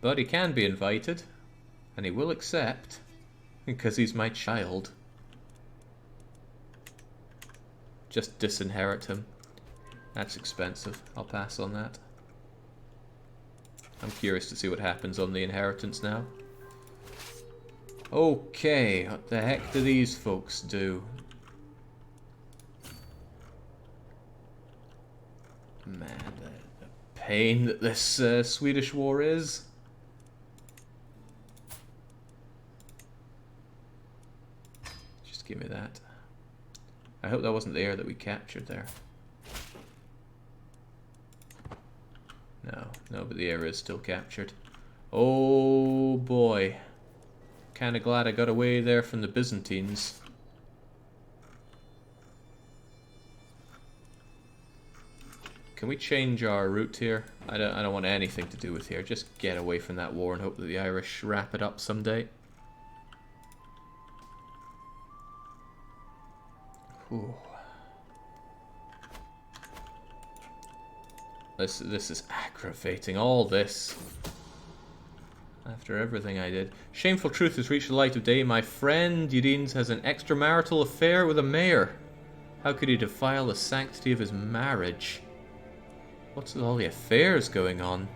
But he can be invited, and he will accept, because he's my child. Just disinherit him. That's expensive. I'll pass on that. I'm curious to see what happens on the inheritance now. Okay, what the heck do these folks do? Man, the pain that this Swedish war is. Just give me that. I hope that wasn't the air that we captured there. No, but the air is still captured. Oh boy. Kinda glad I got away there from the Byzantines. Can we change our route here? I don't want anything to do with here. Just get away from that war and hope that the Irish wrap it up someday. Whew. This is aggravating. All this. After everything I did. Shameful truth has reached the light of day. My friend Udines has an extramarital affair with a mayor. How could he defile the sanctity of his marriage? What's with all the affairs going on?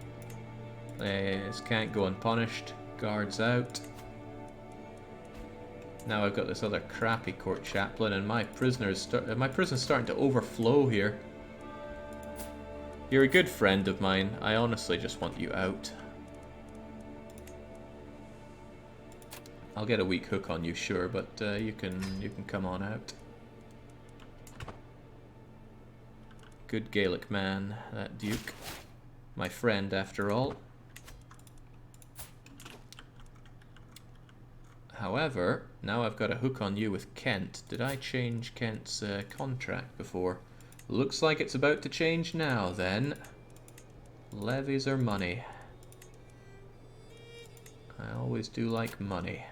This can't go unpunished. Guards out. Now I've got this other crappy court chaplain, and my prison's starting to overflow here. You're a good friend of mine. I honestly just want you out. I'll get a weak hook on you, sure, but you can come on out. Good Gaelic man, that Duke. My friend, after all. However, now I've got a hook on you with Kent. Did I change Kent's contract before? Looks like it's about to change now, then. Levies are money. I always do like money.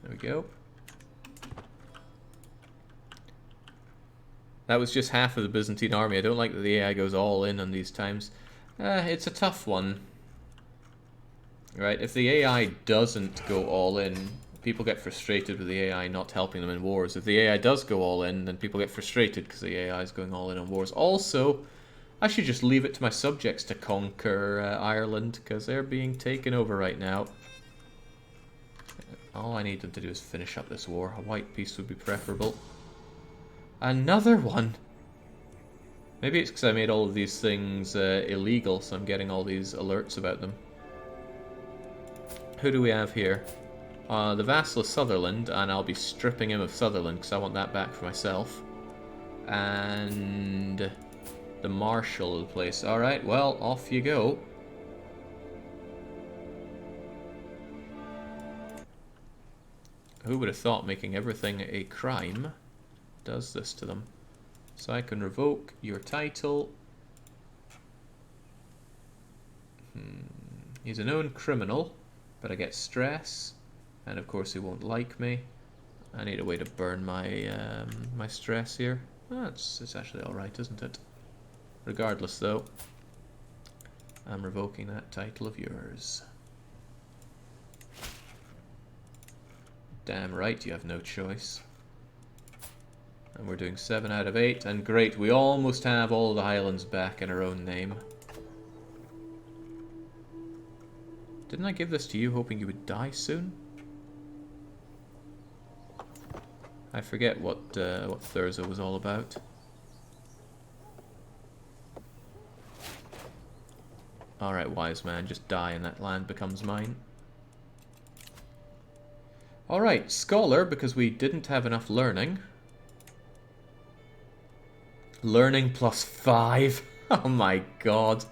There we go. That was just half of the Byzantine army. I don't like that the AI goes all in on these times. It's a tough one. Right, if the AI doesn't go all in, people get frustrated with the AI not helping them in wars. If the AI does go all in, then people get frustrated because the AI is going all in on wars. Also, I should just leave it to my subjects to conquer Ireland, because they're being taken over right now. All I need them to do is finish up this war. A white peace would be preferable. Another one! Maybe it's because I made all of these things illegal, so I'm getting all these alerts about them. Who do we have here? The vassal of Sutherland, and I'll be stripping him of Sutherland because I want that back for myself. And the marshal of the place. Alright, well, off you go. Who would have thought making everything a crime does this to them? So I can revoke your title. He's a known criminal, but I get stress, and of course he won't like me. I need a way to burn my my stress here. Oh, it's actually alright, isn't it? Regardless though, I'm revoking that title of yours. Damn right you have no choice. And we're doing 7 out of 8, and great, we almost have all of the Highlands back in our own name. Didn't I give this to you hoping you would die soon? I forget what Thurza was all about. Alright, wise man, just die and that land becomes mine. Alright, scholar, because we didn't have enough learning. Learning plus 5. Oh my god.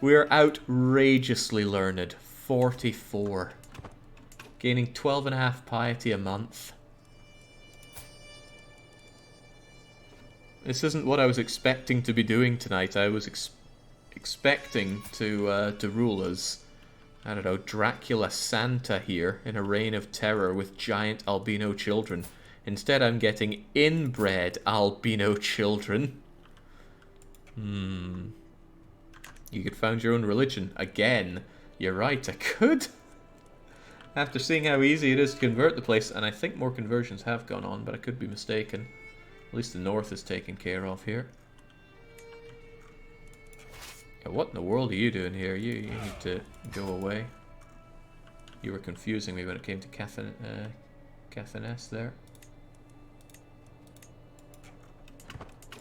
We're outrageously learned. 44. Gaining 12.5 piety a month. This isn't what I was expecting to be doing tonight. I was expecting to rule as, I don't know, Dracula Santa here in a reign of terror with giant albino children. Instead, I'm getting inbred albino children. You could found your own religion. Again. You're right, I could. After seeing how easy it is to convert the place, and I think more conversions have gone on, but I could be mistaken. At least the north is taken care of here. Yeah, what in the world are you doing here? You need to go away. You were confusing me when it came to Inverness there.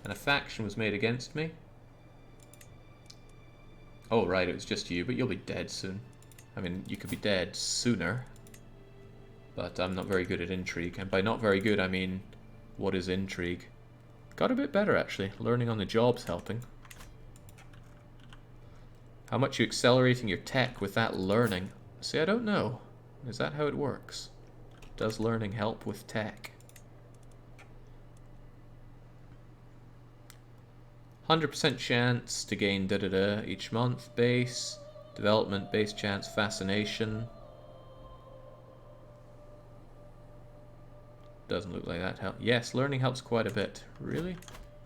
And a faction was made against me. Oh right, it was just you, but you'll be dead soon. I mean, you could be dead sooner. But I'm not very good at intrigue. And by not very good, I mean, what is intrigue? Got a bit better actually. Learning on the job's helping. How much are you accelerating your tech with that learning? See, I don't know. Is that how it works? Does learning help with tech? 100% chance to gain da-da-da each month. Base. Development, base chance, fascination. Doesn't look like that help. Yes, learning helps quite a bit. Really?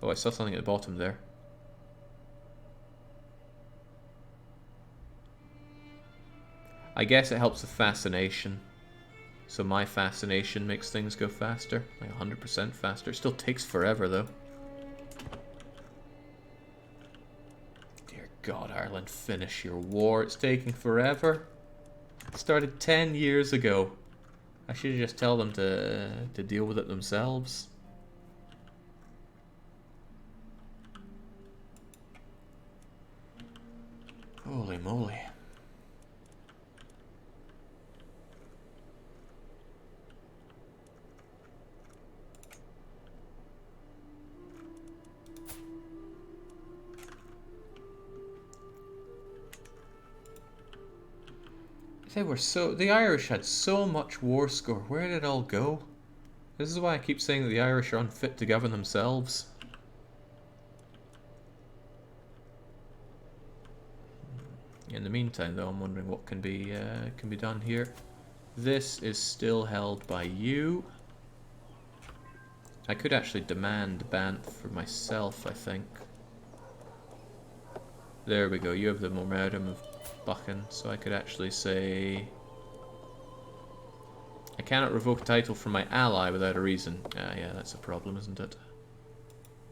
Oh, I saw something at the bottom there. I guess it helps with fascination. So my fascination makes things go faster. Like 100% faster. It still takes forever though. Dear God, Ireland, finish your war. It's taking forever. It started 10 years ago. I should just tell them to deal with it themselves. Holy moly. They were so... The Irish had so much war score. Where did it all go? This is why I keep saying that the Irish are unfit to govern themselves. In the meantime, though, I'm wondering what can be done here. This is still held by you. I could actually demand Banff for myself, I think. There we go. You have the momentum of Buchan, so I could actually say... I cannot revoke a title from my ally without a reason. Yeah, that's a problem, isn't it?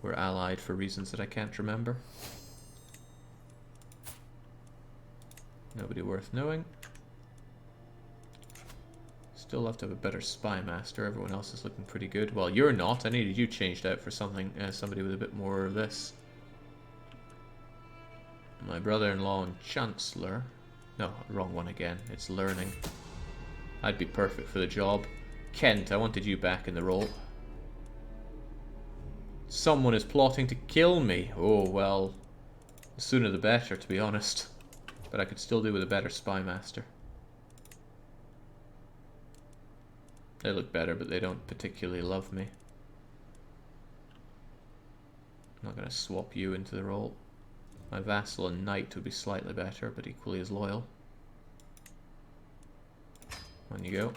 We're allied for reasons that I can't remember. Nobody worth knowing. Still have to have a better spy master. Everyone else is looking pretty good. Well, you're not. I needed you changed out for something, somebody with a bit more of this. My brother-in-law and Chancellor. No, wrong one again. It's learning. I'd be perfect for the job. Kent, I wanted you back in the role. Someone is plotting to kill me. Oh, well. The sooner the better, to be honest. But I could still do with a better spy master. They look better, but they don't particularly love me. I'm not going to swap you into the role. My vassal and knight would be slightly better, but equally as loyal. On you go.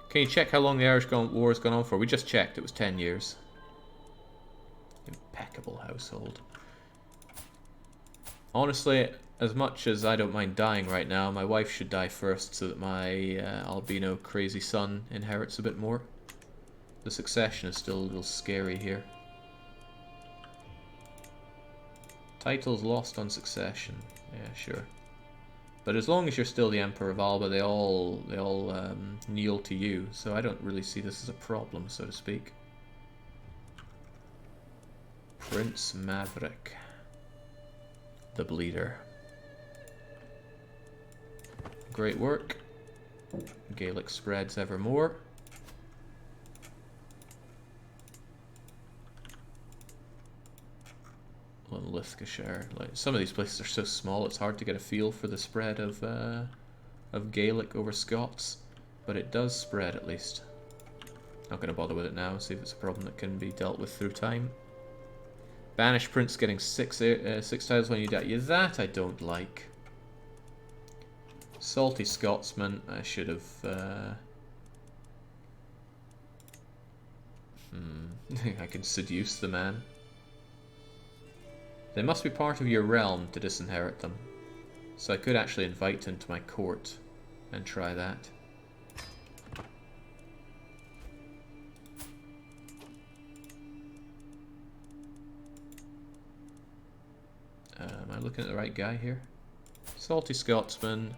Can you check how long the Irish War has gone on for? We just checked, it was 10 years. Impeccable household. Honestly, as much as I don't mind dying right now, my wife should die first so that my albino crazy son inherits a bit more. The succession is still a little scary here. Titles lost on succession. Yeah, sure. But as long as you're still the Emperor of Alba, they all kneel to you. So I don't really see this as a problem, so to speak. Prince Maverick. The Bleeder. Great work. Gaelic spreads ever more. Linlithgoshire. Like, some of these places are so small it's hard to get a feel for the spread of Gaelic over Scots, but it does spread at least. Not going to bother with it now. See if it's a problem that can be dealt with through time. Banished Prince getting six tiles when you die. Yeah, that I don't like. Salty Scotsman. I should have. I can seduce the man. They must be part of your realm to disinherit them. So I could actually invite him to my court and try that. Am I looking at the right guy here? Salty Scotsman.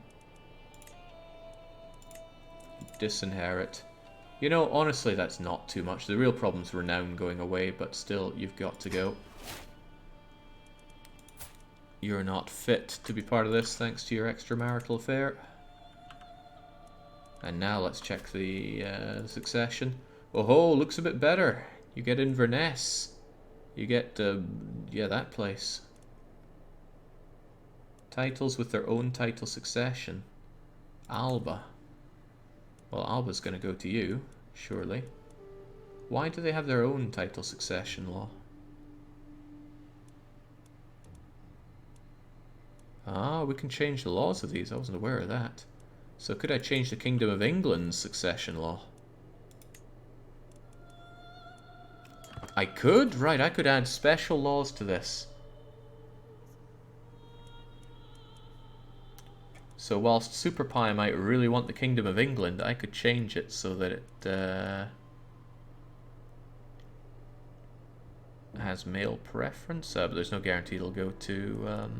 Disinherit. You know, honestly, that's not too much. The real problem's renown going away, but still, you've got to go. You're not fit to be part of this thanks to your extramarital affair. And now let's check the succession. Oh ho, looks a bit better. You get Inverness. You get, yeah, that place. Titles with their own title succession. Alba. Well, Alba's going to go to you, surely. Why do they have their own title succession law? Ah, we can change the laws of these. I wasn't aware of that. So could I change the Kingdom of England's succession law? I could? Right, I could add special laws to this. So whilst Super Pie might really want the Kingdom of England, I could change it so that it has male preference. But there's no guarantee it'll go to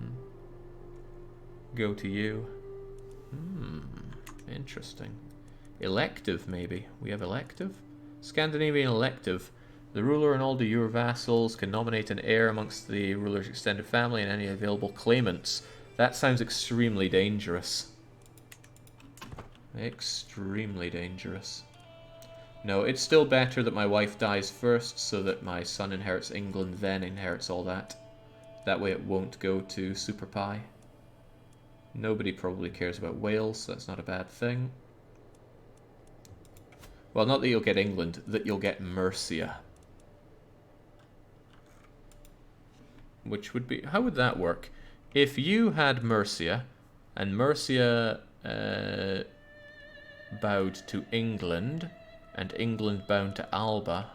you. Interesting. Elective, maybe. We have elective? Scandinavian elective. The ruler and all de jure vassals can nominate an heir amongst the ruler's extended family and any available claimants. That sounds extremely dangerous. Extremely dangerous. No, it's still better that my wife dies first so that my son inherits England, then inherits all that. That way it won't go to Super Pie. Nobody probably cares about Wales, so that's not a bad thing. Well, not that you'll get England, that you'll get Mercia. Which would be... How would that work? If you had Mercia, and Mercia bowed to England, and England bound to Alba,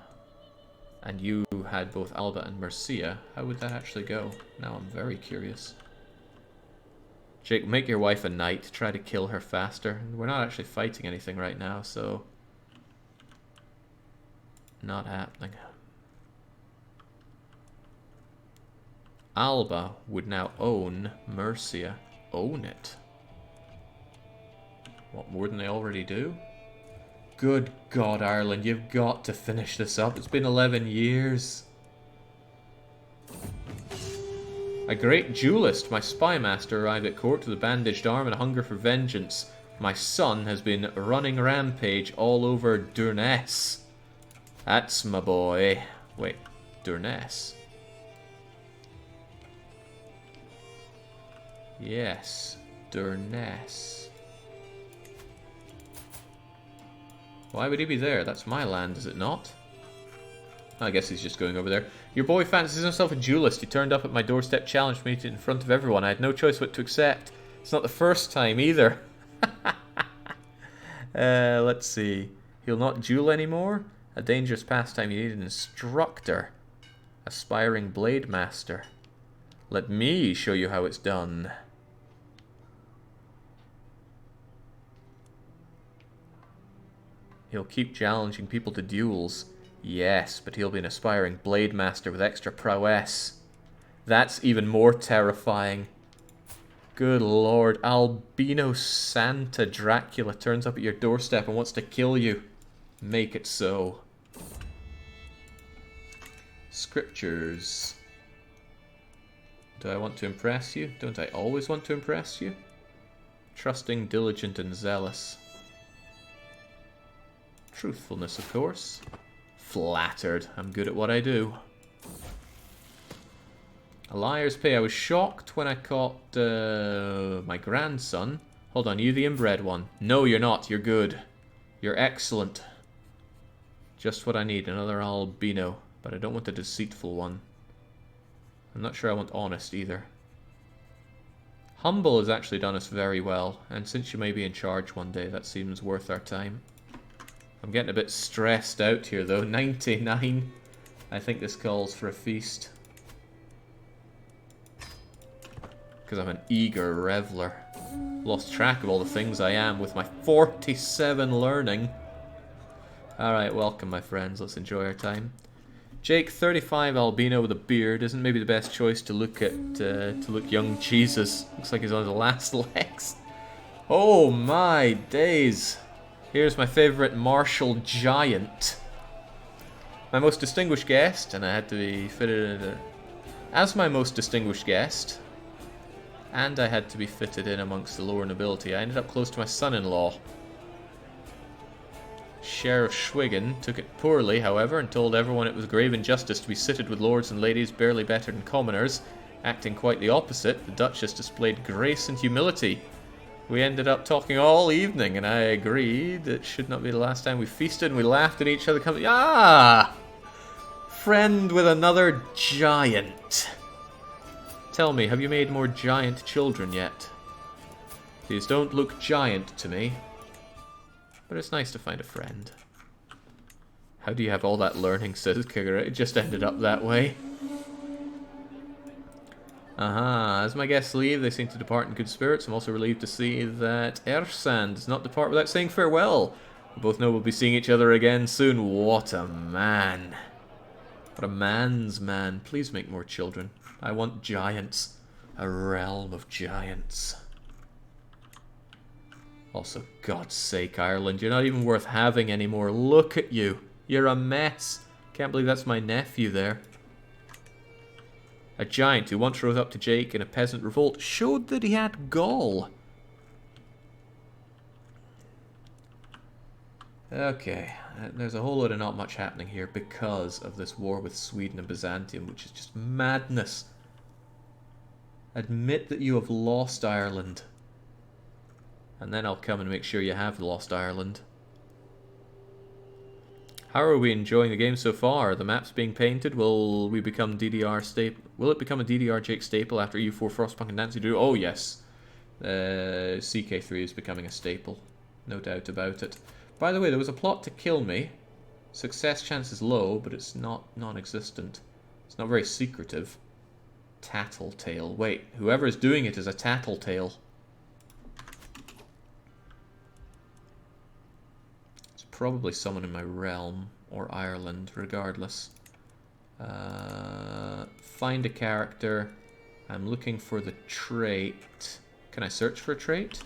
and you had both Alba and Mercia, how would that actually go? Now I'm very curious. Jake, make your wife a knight. Try to kill her faster. We're not actually fighting anything right now, so... Not happening. Alba would now own Mercia. Own it? What, more than they already do? Good God, Ireland, you've got to finish this up. It's been 11 years. A great duelist, my spy master, arrived at court with a bandaged arm and a hunger for vengeance. My son has been running rampage all over Inverness. That's my boy. Wait, Inverness? Yes, Inverness. Why would he be there? That's my land, is it not? I guess he's just going over there. Your boy fancies himself a duelist. He turned up at my doorstep, challenged me in front of everyone. I had no choice but to accept. It's not the first time either. Let's see. He'll not duel anymore? A dangerous pastime. You need an instructor. Aspiring blade master. Let me show you how it's done. He'll keep challenging people to duels. Yes, but he'll be an aspiring blade master with extra prowess. That's even more terrifying. Good lord, Albino Santa Dracula turns up at your doorstep and wants to kill you. Make it so. Scriptures. Do I want to impress you? Don't I always want to impress you? Trusting, diligent, and zealous. Truthfulness, of course. Flattered. I'm good at what I do. A liar's pay. I was shocked when I caught my grandson. Hold on, you the inbred one? No, you're not. You're good. You're excellent. Just what I need. Another albino. But I don't want the deceitful one. I'm not sure I want honest either. Humble has actually done us very well. And since you may be in charge one day, that seems worth our time. I'm getting a bit stressed out here though. 99. I think this calls for a feast. Because I'm an eager reveler. Lost track of all the things I am with my 47 learning. Alright, welcome my friends. Let's enjoy our time. Jake, 35 albino with a beard, isn't maybe the best choice to look at, to look young Jesus. Looks like he's on his last legs. Oh my days. Here's my favourite martial giant. My most distinguished guest, and I had to be fitted in as my most distinguished guest, and I had to be fitted in amongst the lower nobility. I ended up close to my son-in-law. Sheriff Schwigan took it poorly, however, and told everyone it was grave injustice to be seated with lords and ladies barely better than commoners. Acting quite the opposite, the Duchess displayed grace and humility. We ended up talking all evening, and I agreed it should not be the last time we feasted, and we laughed at each other. Ah! Friend with another giant. Tell me, have you made more giant children yet? These don't look giant to me. But it's nice to find a friend. How do you have all that learning, says Kigger? It just ended up that way. As my guests leave, they seem to depart in good spirits. I'm also relieved to see that Ersand does not depart without saying farewell. We both know we'll be seeing each other again soon. What a man. What a man's man. Please make more children. I want giants. A realm of giants. Also, God's sake, Ireland, you're not even worth having anymore. Look at you. You're a mess. Can't believe that's my nephew there. A giant who once rose up to Jake in a peasant revolt showed that he had gall. Okay, there's a whole lot of not much happening here because of this war with Sweden and Byzantium, which is just madness. Admit that you have lost Ireland. And then I'll come and make sure you have lost Ireland. How are we enjoying the game so far? The map's being painted. Will we become DDR staple? Will it become a DDR Jake staple after EU4 Frostpunk and Nancy do? Oh yes, CK3 is becoming a staple, no doubt about it. By the way, there was a plot to kill me. Success chance is low, but it's not non-existent. It's not very secretive. Tattletale. Wait, whoever is doing it is a tattletale. Probably someone in my realm, or Ireland, regardless. Find a character. I'm looking for the trait. Can I search for a trait?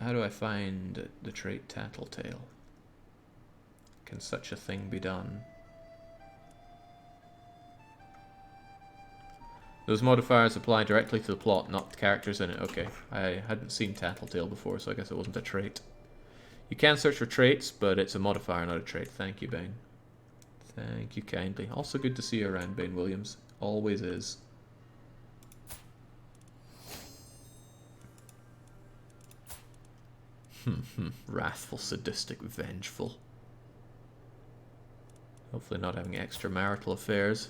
How do I find the trait Tattletale? Can such a thing be done? Those modifiers apply directly to the plot, not the characters in it. Okay, I hadn't seen Tattletale before, so I guess it wasn't a trait. You can search for traits, but it's a modifier, not a trait. Thank you, Bane. Thank you kindly. Also good to see you around, Bane Williams. Always is. Wrathful, sadistic, vengeful. Hopefully not having extramarital affairs.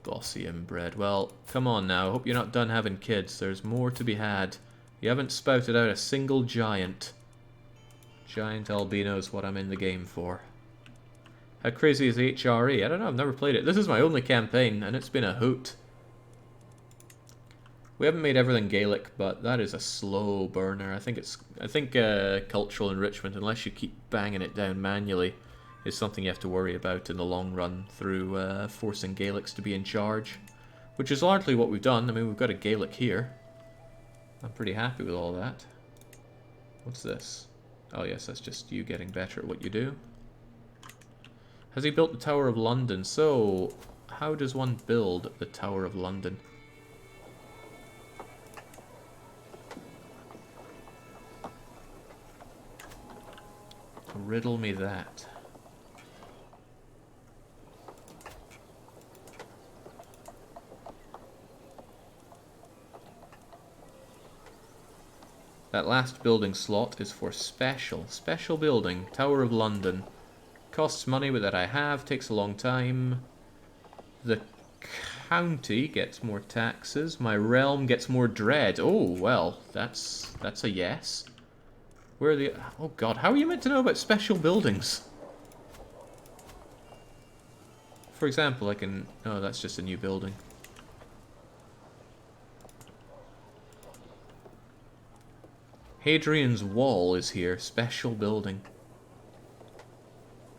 Bossy inbred. Well, come on now. Hope you're not done having kids. There's more to be had. You haven't spouted out a single giant. Giant albino is what I'm in the game for. How crazy is HRE? I don't know. I've never played it. This is my only campaign, and it's been a hoot. We haven't made everything Gaelic, but that is a slow burner. I think cultural enrichment, unless you keep banging it down manually, is something you have to worry about in the long run through forcing Gaelics to be in charge, which is largely what we've done. I mean, we've got a Gaelic here. I'm pretty happy with all that. What's this? Oh yes, that's just you getting better at what you do. Has he built the Tower of London? So, how does one build the Tower of London? Riddle me that. That last building slot is for special building. Tower of London. Costs money, but that I have. Takes a long time. The county gets more taxes. My realm gets more dread. Oh, well, that's a yes. Where are the... Oh god, how are you meant to know about special buildings? for example, I can... Oh, that's just a new building. Hadrian's Wall is here. Special building.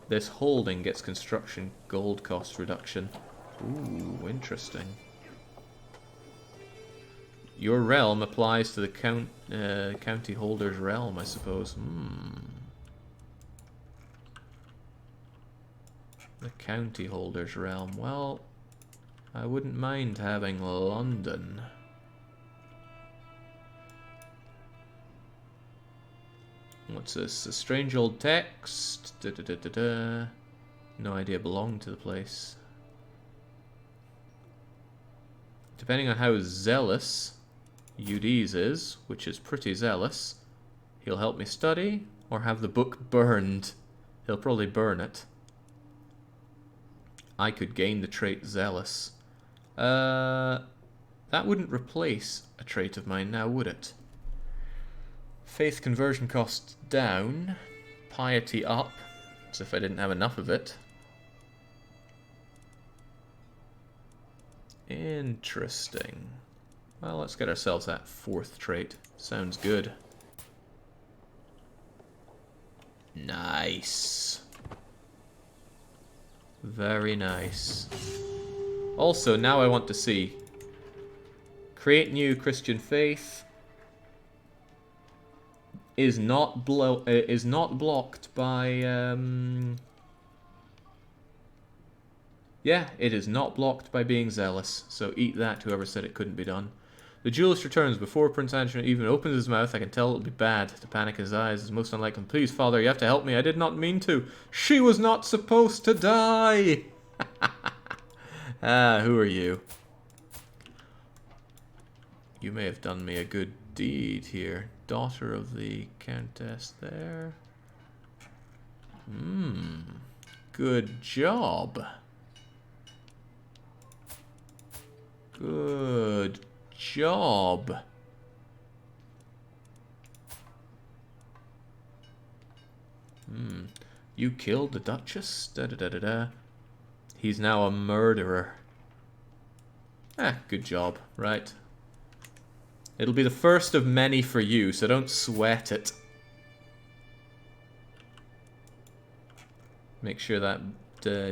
This holding gets construction gold cost reduction. Ooh, interesting. Your realm applies to the county holder's realm, I suppose. The county holder's realm. Well, I wouldn't mind having London. What's this? A strange old text. No idea belonged to the place. Depending on how zealous UD's is, which is pretty zealous, he'll help me study or have the book burned. He'll probably burn it. I could gain the trait zealous. That wouldn't replace a trait of mine now, would it? Faith conversion cost down. Piety up. As if I didn't have enough of it. Interesting. Well, let's get ourselves that 4th trait. Sounds good. Nice. Very nice. Also, now I want to see. Create new Christian faith. Is not blocked by yeah, it is not blocked by being zealous. So eat that, whoever said it couldn't be done. The duelist returns. Before Prince Andrew even opens his mouth, I can tell it'll be bad. The panic in his eyes is most unlikely. Please, Father, you have to help me. I did not mean to. She was not supposed to die. Ah, who are you? You may have done me a good deed here. Daughter of the Countess there. Good job. Good job. You killed the Duchess? Da-da-da-da-da. He's now a murderer. Ah, good job. Right. It'll be the first of many for you, so don't sweat it. Make sure that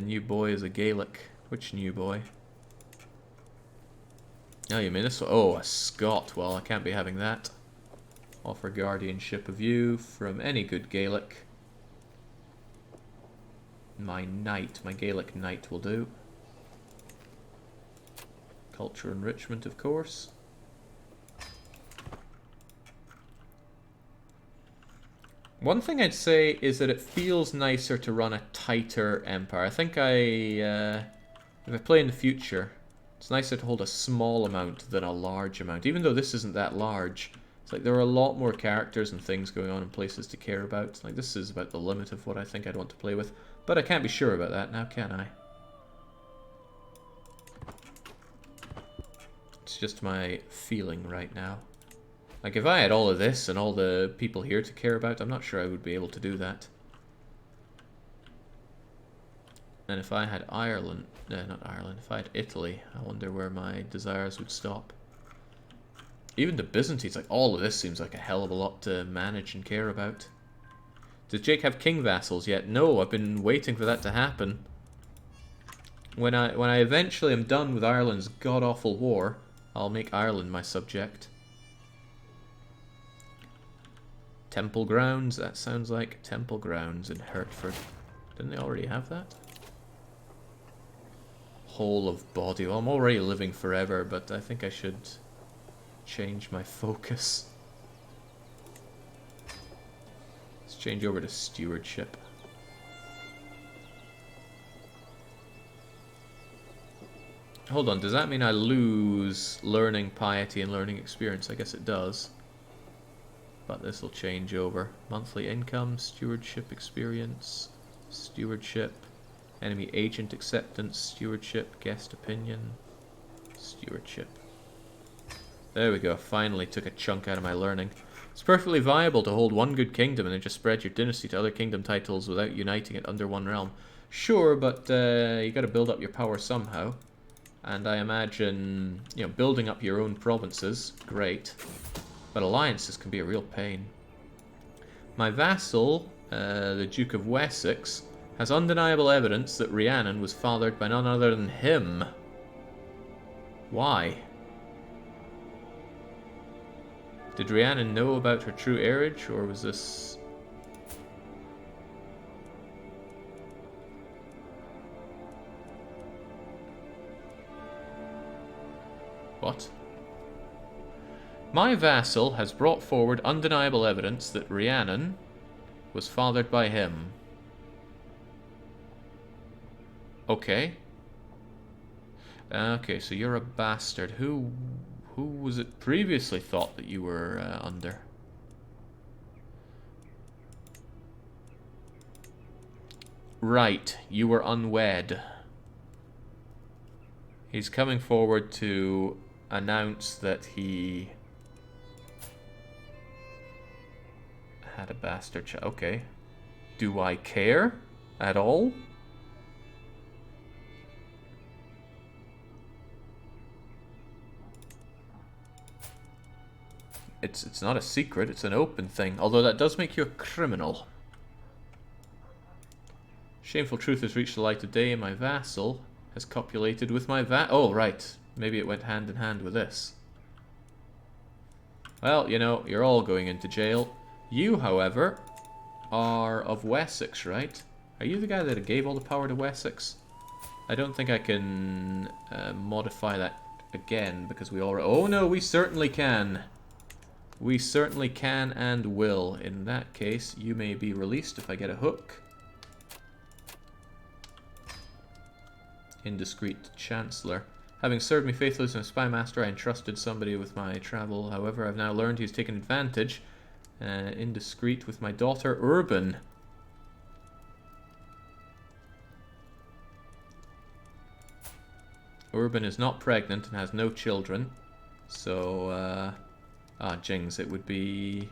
new boy is a Gaelic. Which new boy? Oh, you mean this one? Oh, a Scot. Well, I can't be having that. Offer guardianship of you from any good Gaelic. My knight, my Gaelic knight will do. Culture enrichment, of course. One thing I'd say is that it feels nicer to run a tighter empire. I think if I play in the future, it's nicer to hold a small amount than a large amount. Even though this isn't that large, it's like there are a lot more characters and things going on and places to care about. Like this is about the limit of what I think I'd want to play with. But I can't be sure about that now, can I? It's just my feeling right now. Like, if I had all of this and all the people here to care about, I'm not sure I would be able to do that. And if I had Ireland... No, not Ireland. If I had Italy, I wonder where my desires would stop. Even the Byzantines, like, all of this seems like a hell of a lot to manage and care about. Does Jake have king vassals yet? No, I've been waiting for that to happen. When I eventually am done with Ireland's god-awful war, I'll make Ireland my subject. Temple Grounds, that sounds like Temple Grounds in Hertford. Didn't they already have that? Whole of body. Well, I'm already living forever, but I think I should change my focus. Let's change over to stewardship. Hold on, does that mean I lose learning piety and learning experience? I guess it does. But this will change over. Monthly income, stewardship experience, stewardship, enemy agent acceptance, stewardship, guest opinion, stewardship. There we go, finally took a chunk out of my learning. It's perfectly viable to hold one good kingdom and then just spread your dynasty to other kingdom titles without uniting it under one realm. Sure, but you got to build up your power somehow. And I imagine, you know, building up your own provinces, great. But alliances can be a real pain. My vassal, the Duke of Wessex, has undeniable evidence that Rhiannon was fathered by none other than him. Why? Did Rhiannon know about her true heirage, or was this... What? My vassal has brought forward undeniable evidence that Rhiannon was fathered by him. Okay. Okay, so you're a bastard. Who was it previously thought that you were under? Right, you were unwed. He's coming forward to announce that he had a bastard child. Okay. Do I care at all? It's not a secret, it's an open thing. Although that does make you a criminal. Shameful truth has reached the light of day, and my vassal has copulated with my oh, right. Maybe it went hand in hand with this. Well, you know, you're all going into jail. You, however, are of Wessex, right? Are you the guy that gave all the power to Wessex? I don't think I can modify that again, because we already... Oh no, we certainly can. We certainly can and will. In that case, you may be released if I get a hook. Indiscreet Chancellor. Having served me faithfully as a spy master, I entrusted somebody with my travel. However, I've now learned he's taken advantage. Indiscreet with my daughter, Urban. Urban is not pregnant and has no children. So, jings, it would be...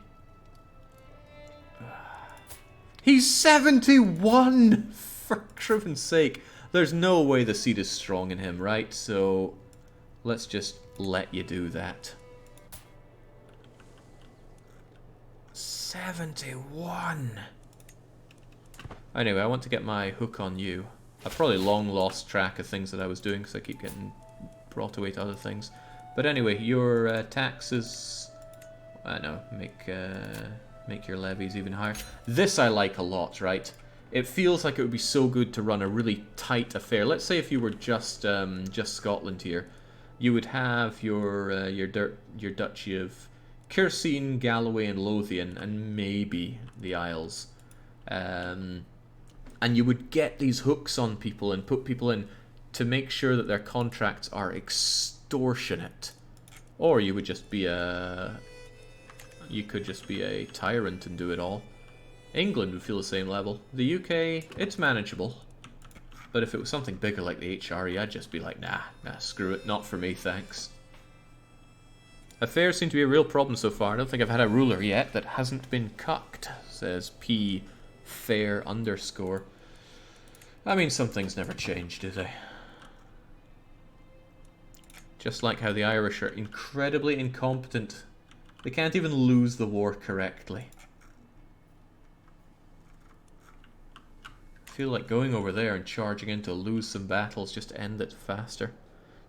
He's 71! For Criven's sake. There's no way the seed is strong in him, right? So, let's just let you do that. 71! Anyway, I want to get my hook on you. I've probably long lost track of things that I was doing because I keep getting brought away to other things. But anyway, your taxes... I know, make your levies even higher. This I like a lot, right? It feels like it would be so good to run a really tight affair. Let's say if you were just Scotland here, you would have your duchy of Kierseen, Galloway, and Lothian, and maybe the Isles. And you would get these hooks on people and put people in to make sure that their contracts are extortionate. Or you would just be you could just be a tyrant and do it all. England would feel the same level. The UK, it's manageable. But if it was something bigger like the HRE, I'd just be like, nah, screw it, not for me, thanks. Affairs seem to be a real problem so far. I don't think I've had a ruler yet that hasn't been cucked, says P fair underscore. I mean, some things never change, do they? Just like how the Irish are incredibly incompetent. They can't even lose the war correctly. I feel like going over there and charging in to lose some battles just to end it faster.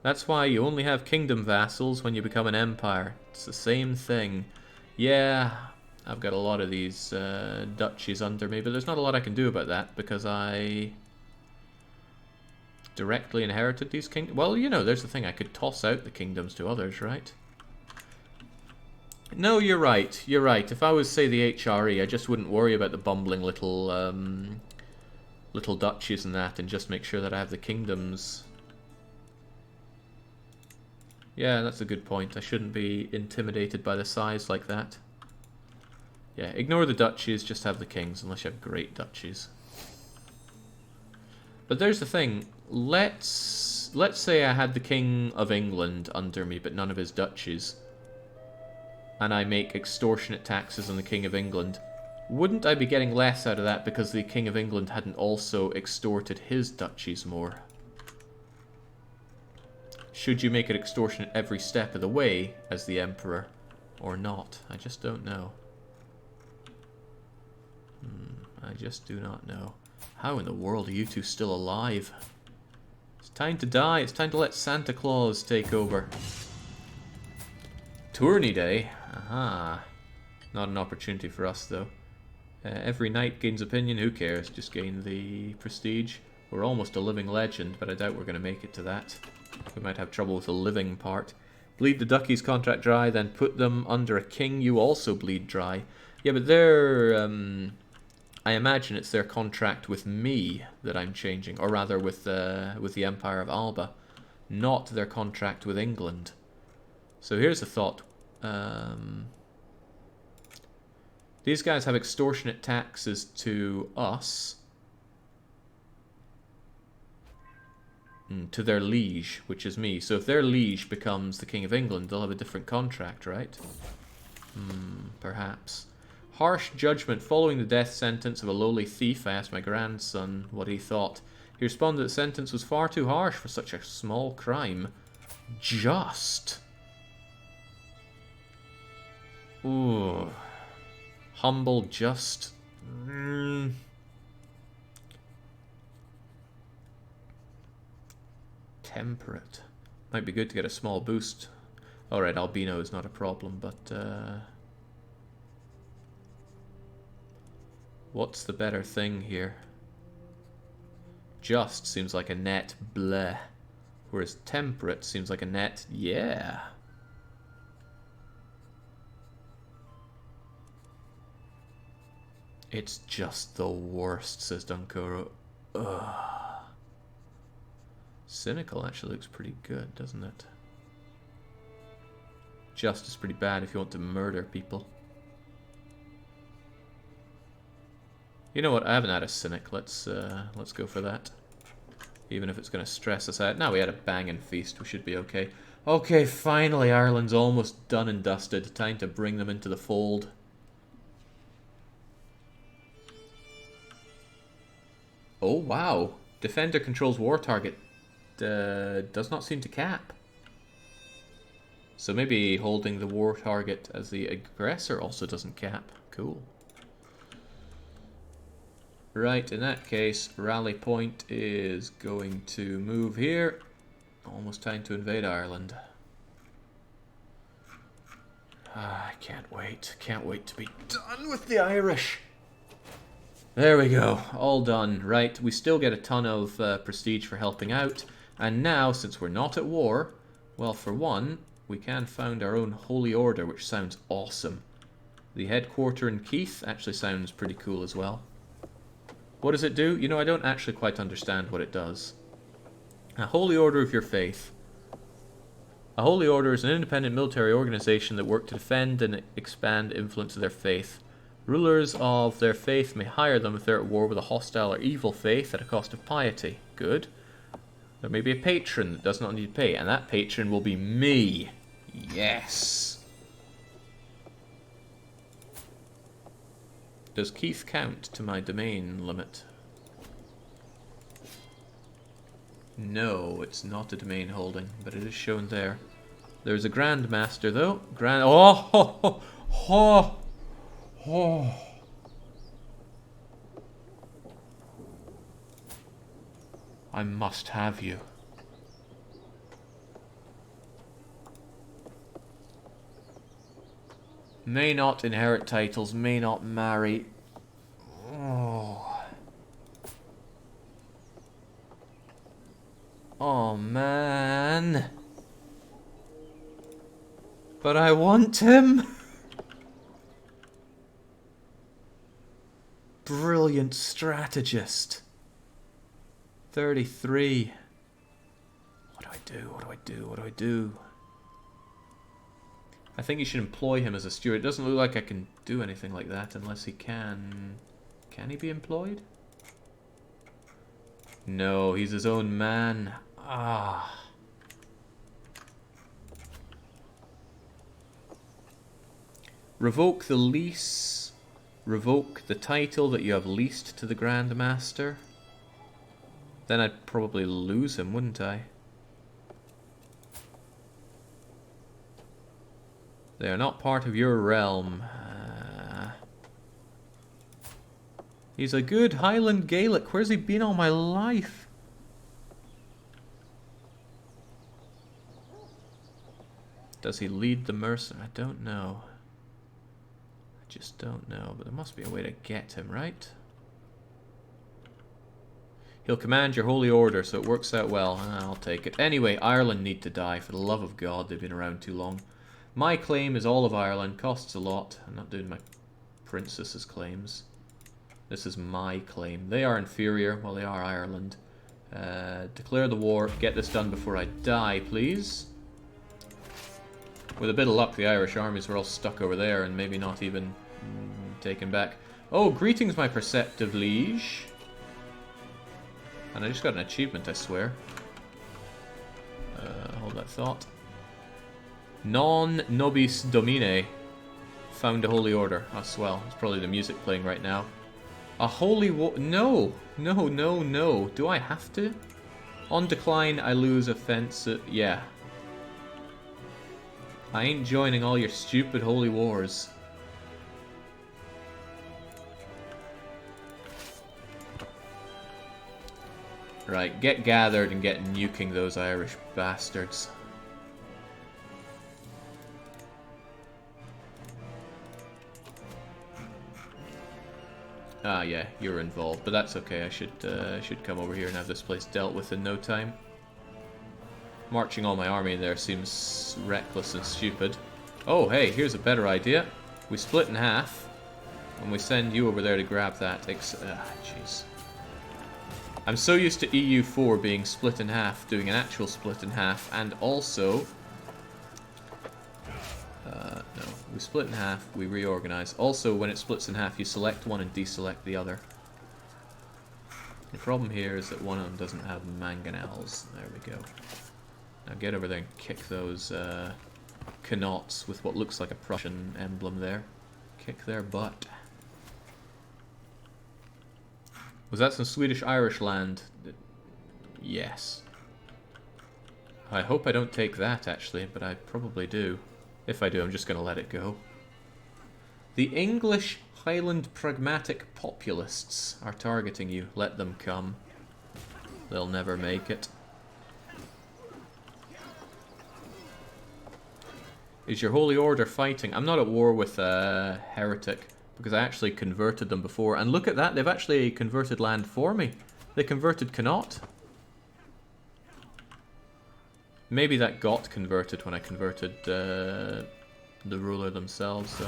That's why you only have kingdom vassals when you become an empire. It's the same thing. Yeah, I've got a lot of these duchies under me, but there's not a lot I can do about that because I directly inherited these kingdoms. Well, you know, there's the thing. I could toss out the kingdoms to others, right? No, you're right. You're right. If I was, say, the HRE, I just wouldn't worry about the bumbling little little duchies and that, and just make sure that I have the kingdoms. Yeah, that's a good point. I shouldn't be intimidated by the size like that. Yeah, ignore the duchies, just have the kings, unless you have great duchies. But there's the thing. Let's say I had the King of England under me, but none of his duchies. and I make extortionate taxes on the King of England, wouldn't I be getting less out of that because the King of England hadn't also extorted his duchies more? Should you make it extortionate every step of the way as the Emperor, or not? I just don't know. I just do not know. How in the world are you two still alive? It's time to die. It's time to let Santa Claus take over. Tourney Day? Aha. Not an opportunity for us, though. Every knight gains opinion. Who cares? Just gain the prestige. We're almost a living legend, but I doubt we're going to make it to that. We might have trouble with the living part. Bleed the duckies contract dry, then put them under a king. You also bleed dry. Yeah, but they're... I imagine it's their contract with me that I'm changing, or rather with the Empire of Alba, not their contract with England. So here's a thought. These guys have extortionate taxes to us, to their liege, which is me. So if their liege becomes the King of England, they'll have a different contract, right? Perhaps. Harsh judgment following the death sentence of a lowly thief. I asked my grandson what he thought. He responded that the sentence was far too harsh for such a small crime. Just. Ooh. Humble, just. Temperate. Might be good to get a small boost. Alright, albino is not a problem, but... what's the better thing here? Just seems like a net bleh. Whereas temperate seems like a net yeah. It's just the worst, says Dunkoro. Ugh. Cynical actually looks pretty good, doesn't it? Just is pretty bad if you want to murder people. You know what? I haven't had a cynic. Let's go for that. Even if it's going to stress us out. Now we had a banging feast. We should be okay. Okay, finally Ireland's almost done and dusted. Time to bring them into the fold. Oh, wow. Defender controls war target. Does not seem to cap. So maybe holding the war target as the aggressor also doesn't cap. Cool. Right, in that case, rally point is going to move here. Almost time to invade Ireland. I can't wait. Can't wait to be done with the Irish. There we go. All done. Right, we still get a ton of prestige for helping out. And now, since we're not at war, well, for one, we can found our own holy order, which sounds awesome. The headquarter in Keith actually sounds pretty cool as well. What does it do? You know, I don't actually quite understand what it does. A holy order of your faith. A holy order is an independent military organization that work to defend and expand influence of their faith. Rulers of their faith may hire them if they're at war with a hostile or evil faith at a cost of piety. Good. There may be a patron that does not need to pay, and that patron will be me. Yes. Does Keith count to my domain limit? No, it's not a domain holding, but it is shown there. There's a Grandmaster, though. Oh. I must have you. May not inherit titles, may not marry. Oh man. But I want him. Brilliant strategist. 33. What do I do? What do I do? What do I do? I think you should employ him as a steward. It doesn't look like I can do anything like that unless he can... Can he be employed? No, he's his own man. Revoke the lease. Revoke the title that you have leased to the Grand Master. Then I'd probably lose him, wouldn't I? They are not part of your realm. He's a good Highland Gaelic. Where's he been all my life? Does he lead the mercenary? I don't know. I just don't know. But there must be a way to get him, right? He'll command your holy order, so it works out well. I'll take it. Anyway, Ireland need to die. For the love of God, they've been around too long. My claim is all of Ireland. Costs a lot. I'm not doing my princess's claims. This is my claim. They are inferior. Well, they are Ireland. Declare the war. Get this done before I die, please. With a bit of luck, the Irish armies were all stuck over there and maybe not even taken back. Oh, greetings, my perceptive liege. And I just got an achievement, I swear. Hold that thought. Non nobis domine. Found a holy order. Oh, swell. It's probably the music playing right now. A holy war. No! No, no, no. Do I have to? On decline, I lose offensive. Yeah. I ain't joining all your stupid holy wars. Right, get gathered and get nuking those Irish bastards. Ah, yeah, you're involved, but that's okay. I should come over here and have this place dealt with in no time. Marching all my army in there seems reckless and stupid. Oh, hey, here's a better idea. We split in half, and we send you over there to grab that. Jeez. I'm so used to EU4 being split in half, doing an actual split in half, and also... no, we split in half, we reorganize. Also, when it splits in half, you select one and deselect the other. The problem here is that one of them doesn't have mangonels. There we go. Now get over there and kick those Knots with what looks like a Prussian emblem there. Kick their butt. Was that some Swedish-Irish land? Yes. I hope I don't take that, actually, but I probably do. If I do, I'm just going to let it go. The English Highland Pragmatic Populists are targeting you. Let them come. They'll never make it. Is your Holy Order fighting? I'm not at war with a heretic, because I actually converted them before. And look at that, they've actually converted land for me. They converted Connaught. Maybe that got converted when I converted the ruler themselves, so...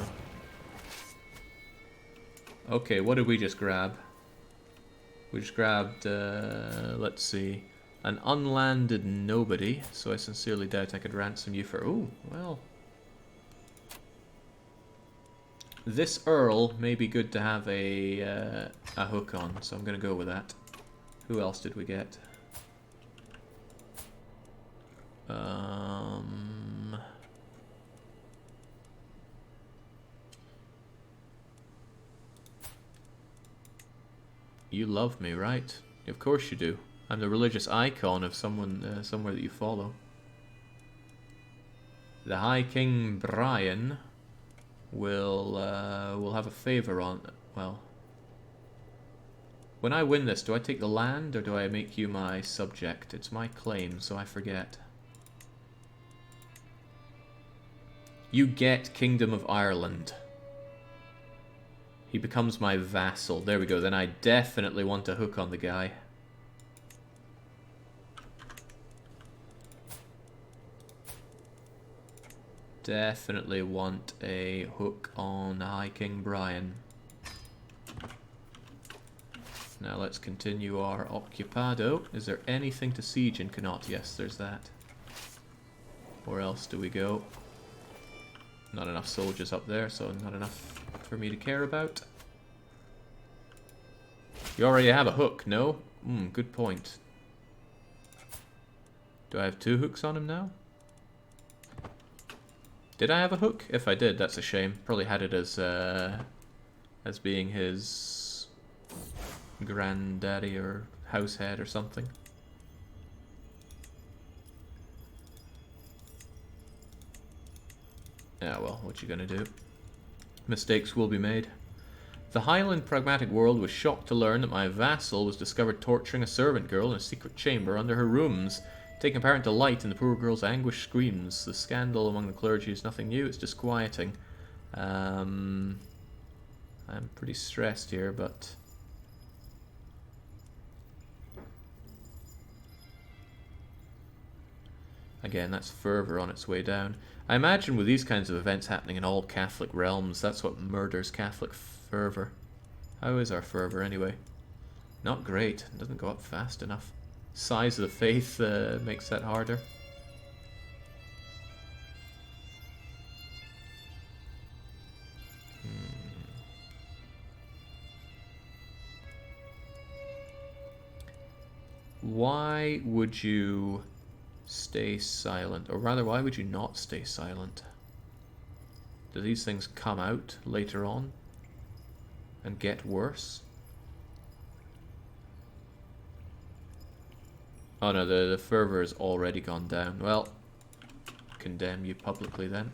Okay, what did we just grab? We just grabbed, let's see, an unlanded nobody, so I sincerely doubt I could ransom you for... Ooh, well... This Earl may be good to have a hook on, so I'm going to go with that. Who else did we get? You love me, right? Of course you do. I'm the religious icon of someone somewhere that you follow. The High King Brian will have a favor on... Well... When I win this, do I take the land or do I make you my subject? It's my claim, so I forget. You get Kingdom of Ireland. He becomes my vassal. There we go. Then I definitely want a hook on the guy. Definitely want a hook on High King Brian. Now let's continue our occupado. Is there anything to siege in Connaught? Yes, there's that. Where else do we go? Not enough soldiers up there, so not enough for me to care about. You already have a hook, no? Good point. Do I have 2 hooks on him now? Did I have a hook? If I did, that's a shame. Probably had it as being his granddaddy or house head or something. Yeah, well, what you gonna do? Mistakes will be made. The Highland pragmatic world was shocked to learn that my vassal was discovered torturing a servant girl in a secret chamber under her rooms, taking apparent delight in the poor girl's anguished screams. The scandal among the clergy is nothing new, it's disquieting. I'm pretty stressed here, but... Again, that's fervour on its way down. I imagine with these kinds of events happening in all Catholic realms, that's what murders Catholic fervour. How is our fervour anyway? Not great. It doesn't go up fast enough. Size of the faith makes that harder. Why would you stay silent? Or rather, why would you not stay silent? Do these things come out later on and get worse? Oh no, the fervour has already gone down. Well, condemn you publicly then.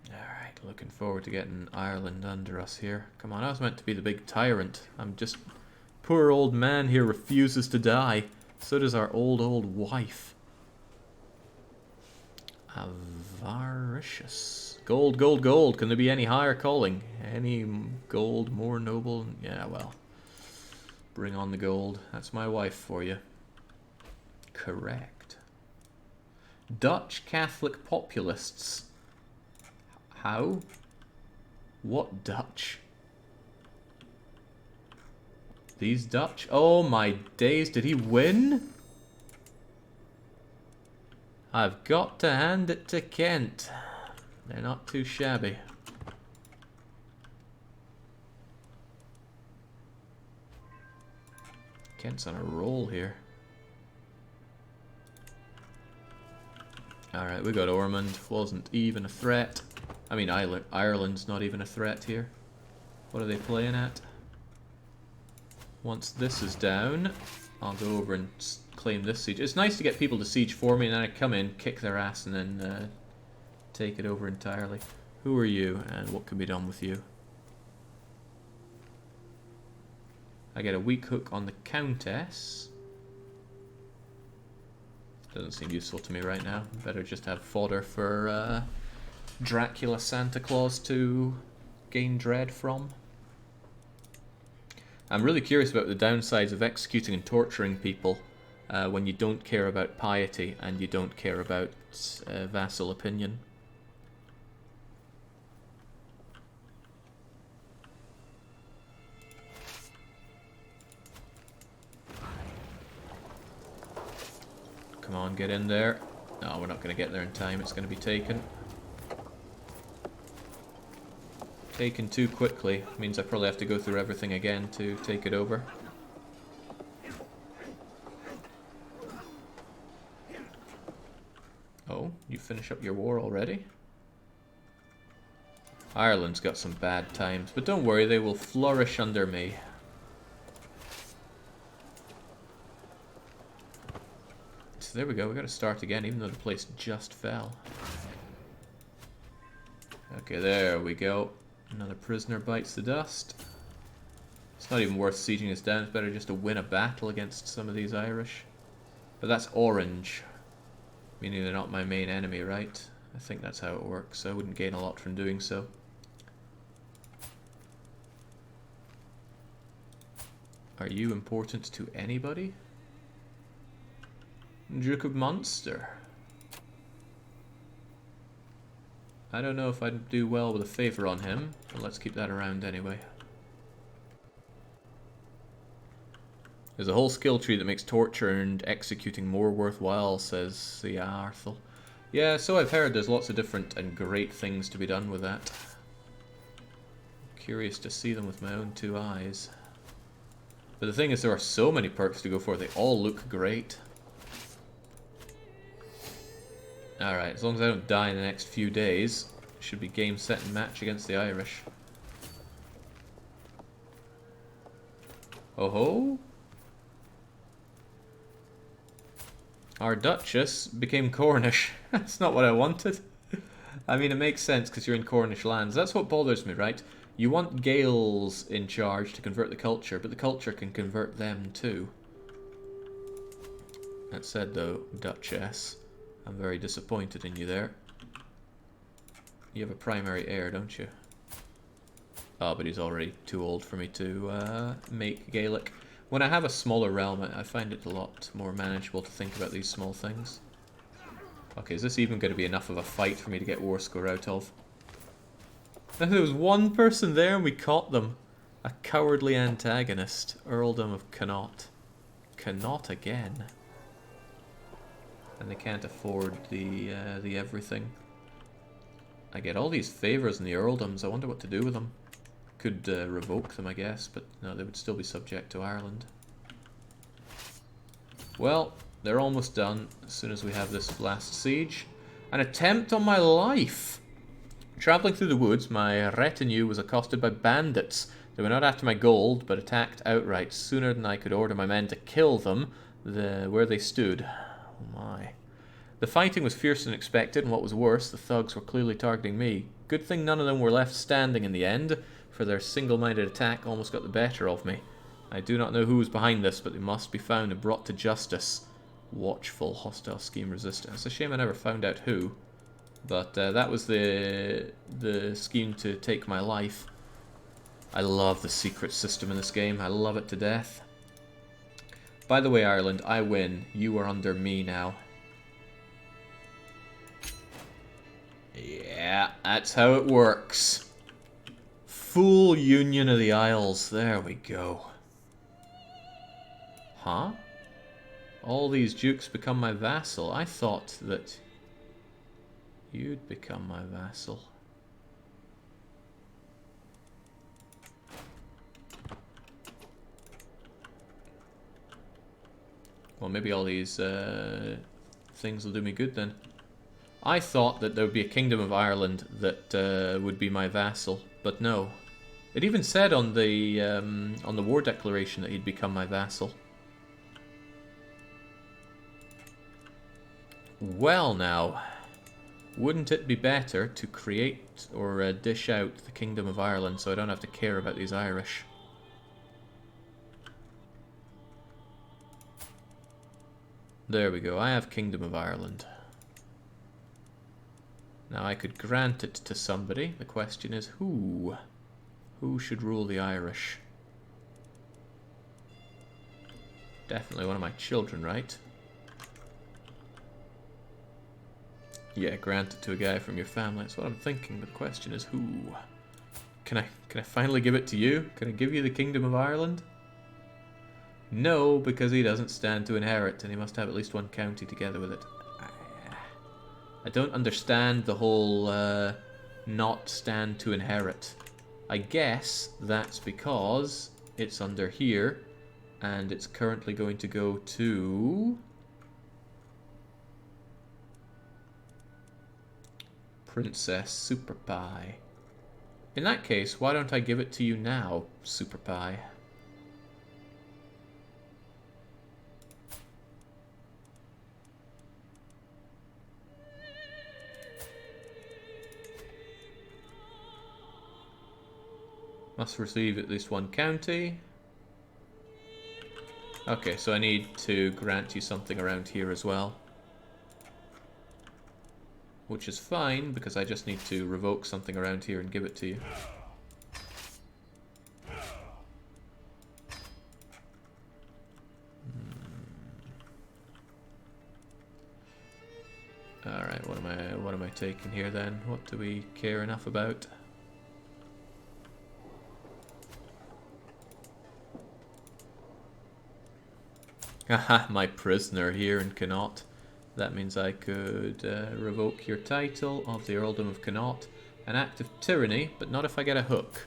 Alright, looking forward to getting Ireland under us here. Come on, I was meant to be the big tyrant. I'm just... Poor old man here refuses to die. So does our old wife. Avaricious. Gold, gold, gold. Can there be any higher calling? Any gold more noble? Yeah, well. Bring on the gold. That's my wife for you. Correct. Dutch Catholic populists. How? What Dutch? These Dutch? Oh my days, did he win? I've got to hand it to Kent. They're not too shabby. Kent's on a roll here. Alright, we got Ormond. Wasn't even a threat. I mean, Ireland's not even a threat here. What are they playing at? Once this is down, I'll go over and claim this siege. It's nice to get people to siege for me, and then I come in, kick their ass, and then take it over entirely. Who are you, and what can be done with you? I get a weak hook on the Countess. Doesn't seem useful to me right now. Better just have fodder for Dracula Santa Claus to gain dread from. I'm really curious about the downsides of executing and torturing people when you don't care about piety and you don't care about vassal opinion. Come on, get in there. No, we're not going to get there in time. It's going to be taken. Taken too quickly means I probably have to go through everything again to take it over. Oh, you finish up your war already? Ireland's got some bad times, but don't worry, they will flourish under me. So there we go, we gotta start again, even though the place just fell. Okay, there we go. Another prisoner bites the dust. It's not even worth sieging us down. It's better just to win a battle against some of these Irish. But that's orange, meaning they're not my main enemy, right? I think that's how it works. I wouldn't gain a lot from doing so. Are you important to anybody? Duke of Munster. I don't know if I'd do well with a favour on him, but let's keep that around anyway. There's a whole skill tree that makes torture and executing more worthwhile, says the Arthel. Yeah, so I've heard. There's lots of different and great things to be done with that. Curious to see them with my own two eyes. But the thing is, there are so many perks to go for. They all look great. Alright, as long as I don't die in the next few days, it should be game, set, and match against the Irish. Oh ho! Our Duchess became Cornish. That's not what I wanted. I mean, it makes sense because you're in Cornish lands. That's what bothers me, right? You want Gaels in charge to convert the culture, but the culture can convert them too. That said though, Duchess, I'm very disappointed in you there. You have a primary heir, don't you? Oh, but he's already too old for me to make Gaelic. When I have a smaller realm, I find it a lot more manageable to think about these small things. Okay, is this even going to be enough of a fight for me to get war score out of? There was one person there and we caught them. A cowardly antagonist. Earldom of Connaught. Connaught again. And they can't afford the everything. I get all these favours in the earldoms. I wonder what to do with them. Could revoke them, I guess, but no, they would still be subject to Ireland. Well, they're almost done as soon as we have this last siege. An attempt on my life! Travelling through the woods, my retinue was accosted by bandits. They were not after my gold, but attacked outright sooner than I could order my men to kill them where they stood. Oh my. The fighting was fiercer than expected, and what was worse, the thugs were clearly targeting me. Good thing none of them were left standing in the end, for their single-minded attack almost got the better of me. I do not know who was behind this, but they must be found and brought to justice. Watchful, hostile scheme resistant. It's a shame I never found out who. But that was the scheme to take my life. I love the secret system in this game. I love it to death. By the way, Ireland, I win. You are under me now. Yeah, that's how it works. Full union of the Isles. There we go. Huh? All these dukes become my vassal. I thought that you'd become my vassal. Well, maybe all these things will do me good then. I thought that there would be a Kingdom of Ireland that would be my vassal, but no. It even said on the war declaration that he'd become my vassal. Well now, wouldn't it be better to create or dish out the Kingdom of Ireland so I don't have to care about these Irish? There we go, I have Kingdom of Ireland. Now I could grant it to somebody. The question is who? Who should rule the Irish? Definitely one of my children, right? Yeah, grant it to a guy from your family. That's what I'm thinking. But the question is who? Can I finally give it to you? Can I give you the Kingdom of Ireland? No, because he doesn't stand to inherit, and he must have at least one county together with it. I don't understand the whole not stand to inherit. I guess that's because it's under here, and it's currently going to go to Princess Super Pie. In that case, why don't I give it to you now, Super Pie? Must receive at least one county. Okay, so I need to grant you something around here as well. Which is fine, because I just need to revoke something around here and give it to you. Alright, what am I taking here then? What do we care enough about? Haha, my prisoner here in Connaught. That means I could revoke your title of the Earldom of Connaught. An act of tyranny, but not if I get a hook.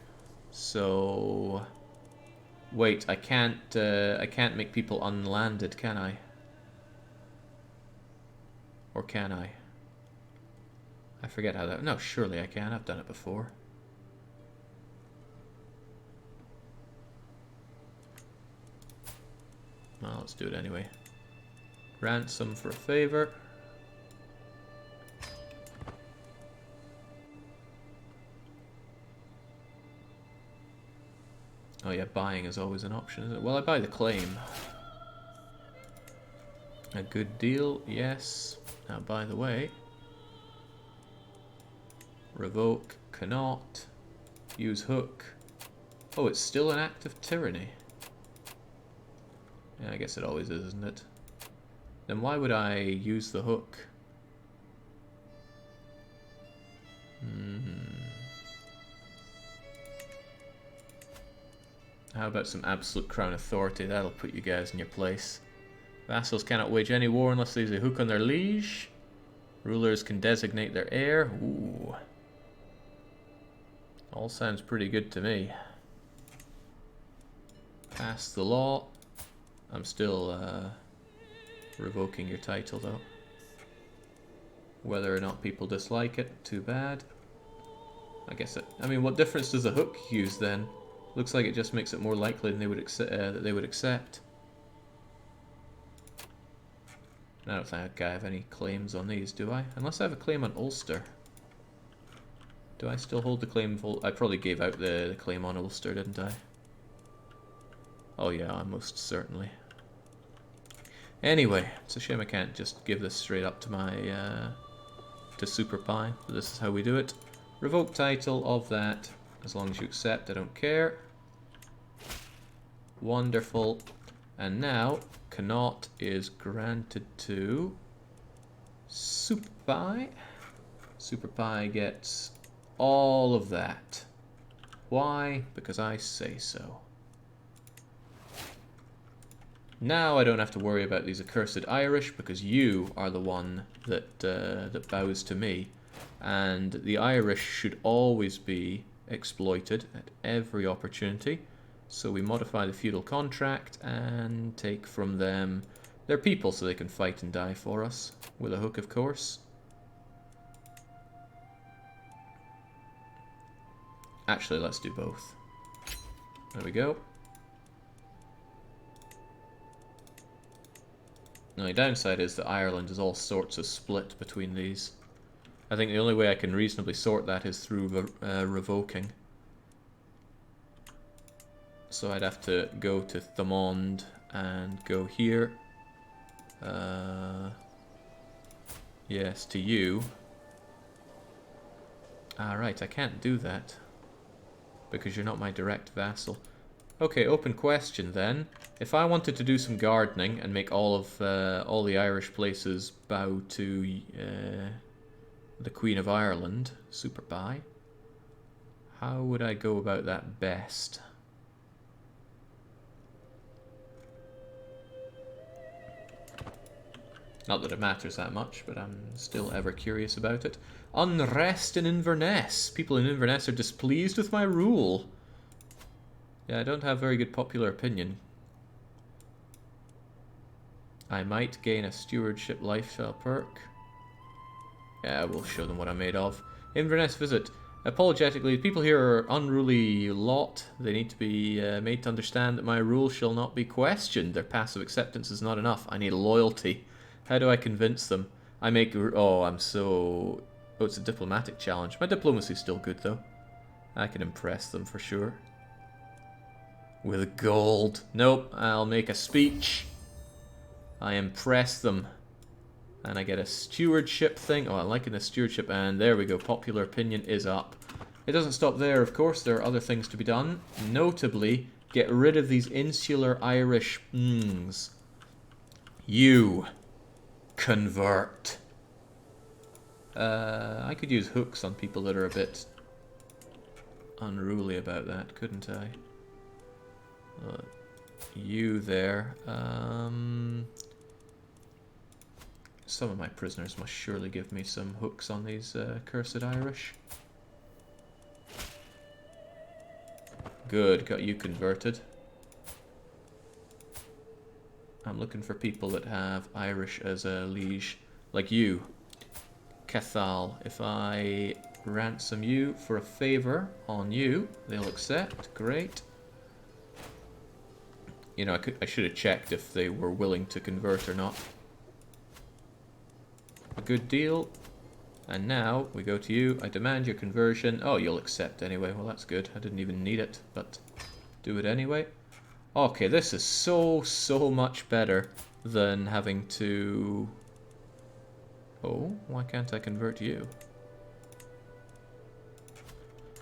So wait, I can't make people unlanded, can I? Or can I? I forget how that... No, surely I can. I've done it before. Well, let's do it anyway. Ransom for a favor. Oh yeah, buying is always an option, isn't it? Well, I buy the claim. A good deal, yes. Now, by the way, revoke, cannot, use hook. Oh, it's still an act of tyranny. Yeah, I guess it always is, isn't it? Then why would I use the hook? How about some absolute crown authority? That'll put you guys in your place. Vassals cannot wage any war unless there's a hook on their liege. Rulers can designate their heir. Ooh. All sounds pretty good to me. Pass the law. I'm still revoking your title though. Whether or not people dislike it, too bad. I guess it... I mean, what difference does the hook use then? Looks like it just makes it more likely than they would that they would accept. I don't think I have any claims on these, do I? Unless I have a claim on Ulster. Do I still hold the claim? I probably gave out the claim on Ulster, didn't I? Oh yeah, most certainly. Anyway, it's a shame I can't just give this straight up to my to Super Pi. But this is how we do it. Revoke title of that. As long as you accept, I don't care. Wonderful. And now, cannot is granted to Super Pi. Super Pi gets all of that. Why? Because I say so. Now I don't have to worry about these accursed Irish, because you are the one that that bows to me. And the Irish should always be exploited at every opportunity. So we modify the feudal contract and take from them their people so they can fight and die for us. With a hook, of course. Actually, let's do both. There we go. The only downside is that Ireland is all sorts of split between these. I think the only way I can reasonably sort that is through revoking. So I'd have to go to Thomond and go here. Yes, to you. Alright, I can't do that. Because you're not my direct vassal. Okay, open question then. If I wanted to do some gardening and make all the Irish places bow to the Queen of Ireland, Super Pi, how would I go about that best? Not that it matters that much, but I'm still ever curious about it. Unrest in Inverness. People in Inverness are displeased with my rule. Yeah, I don't have very good popular opinion. I might gain a stewardship lifestyle perk. Yeah, I will show them what I'm made of. Inverness visit. Apologetically, people here are unruly lot. They need to be made to understand that my rule shall not be questioned. Their passive acceptance is not enough. I need loyalty. How do I convince them? I make... Oh, I'm so... Oh, it's a diplomatic challenge. My diplomacy's still good, though. I can impress them for sure. With gold. Nope, I'll make a speech. I impress them. And I get a stewardship thing. Oh, I'm liking the stewardship. And there we go. Popular opinion is up. It doesn't stop there, of course. There are other things to be done. Notably, get rid of these insular Irish mms. You convert. I could use hooks on people that are a bit unruly about that, couldn't I? You there. Some of my prisoners must surely give me some hooks on these cursed Irish. Good, got you converted. I'm looking for people that have Irish as a liege. Like you. Cathal. If I ransom you for a favour on you, they'll accept. Great. You know, I should have checked if they were willing to convert or not. A good deal. And now we go to you. I demand your conversion. Oh, you'll accept anyway. Well, that's good. I didn't even need it, but do it anyway. Okay, this is so much better than having to... Oh, why can't I convert you?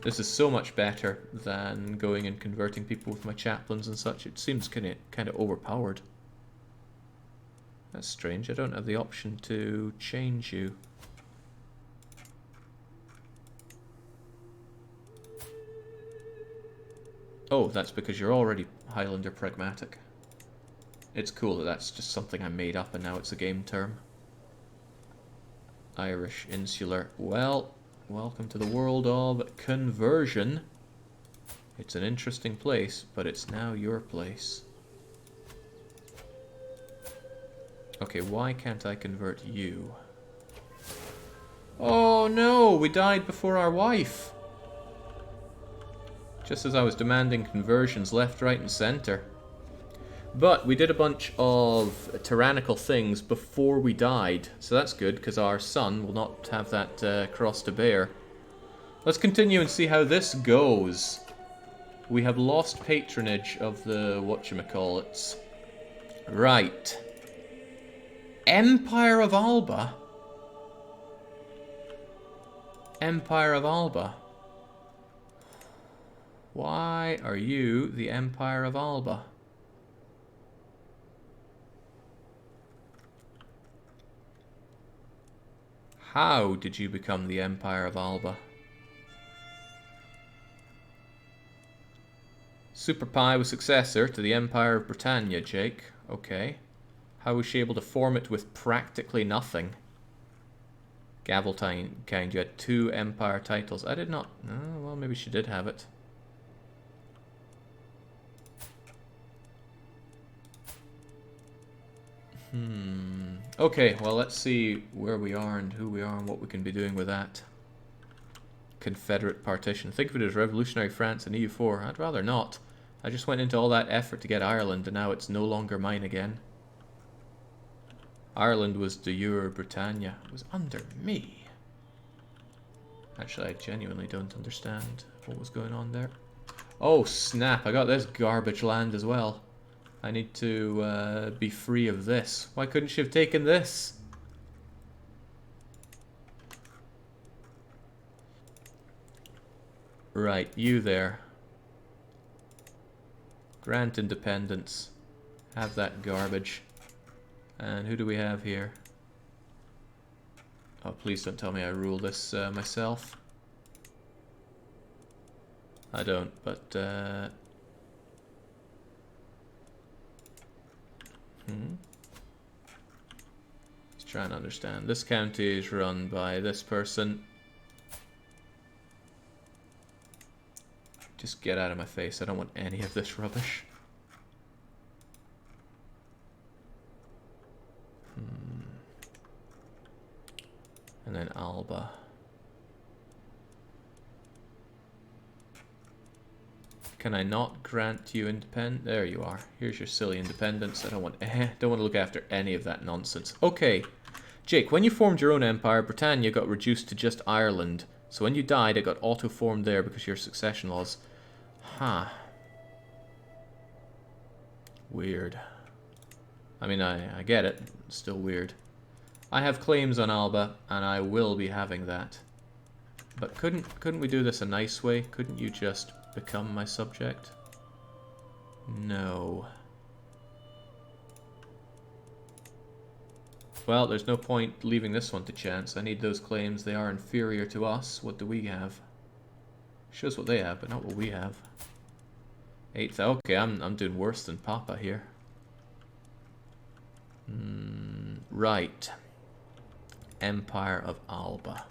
This is so much better than going and converting people with my chaplains and such. It seems kind of overpowered. That's strange. I don't have the option to change you. Oh, that's because you're already Highlander Pragmatic. It's cool that that's just something I made up and now it's a game term. Irish Insular. Well, welcome to the world of conversion. It's an interesting place, but it's now your place. Okay, why can't I convert you? Oh no, we died before our wife. Just as I was demanding conversions left, right, and center. But we did a bunch of tyrannical things before we died, so that's good, because our son will not have that cross to bear. Let's continue and see how this goes. We have lost patronage of the whatchamacallits. Right. Empire of Alba? Empire of Alba. Why are you the Empire of Alba? How did you become the Empire of Alba? Super Pi was successor to the Empire of Britannia, Jake. Okay. How was she able to form it with practically nothing? Gaveltine kind, you had 2 Empire titles. I did not... Oh, well, maybe she did have it. Okay, well, let's see where we are and who we are and what we can be doing with that. Confederate partition. Think of it as Revolutionary France and EU4. I'd rather not. I just went into all that effort to get Ireland, and now it's no longer mine again. Ireland was de jure Britannia. It was under me. Actually, I genuinely don't understand what was going on there. Oh, snap. I got this garbage land as well. I need to be free of this. Why couldn't she have taken this? Right, you there. Grant independence. Have that garbage. And who do we have here? Oh, please don't tell me I rule this myself. I don't, but... Just trying to understand. This county is run by this person. Just get out of my face. I don't want any of this rubbish. And then Alba. Can I not grant you independence? There you are. Here's your silly independence. I don't want to look after any of that nonsense. Okay. Jake, when you formed your own empire, Britannia got reduced to just Ireland. So when you died, it got auto-formed there because of your succession laws. Huh. Weird. I mean, I get it. It's still weird. I have claims on Alba, and I will be having that. But couldn't we do this a nice way? Couldn't you just become my subject? No. Well, there's no point leaving this one to chance. I need those claims. They are inferior to us. What do we have? Shows what they have, but not what we have. 8,000. Okay, I'm doing worse than Papa here. Right. Empire of Alba.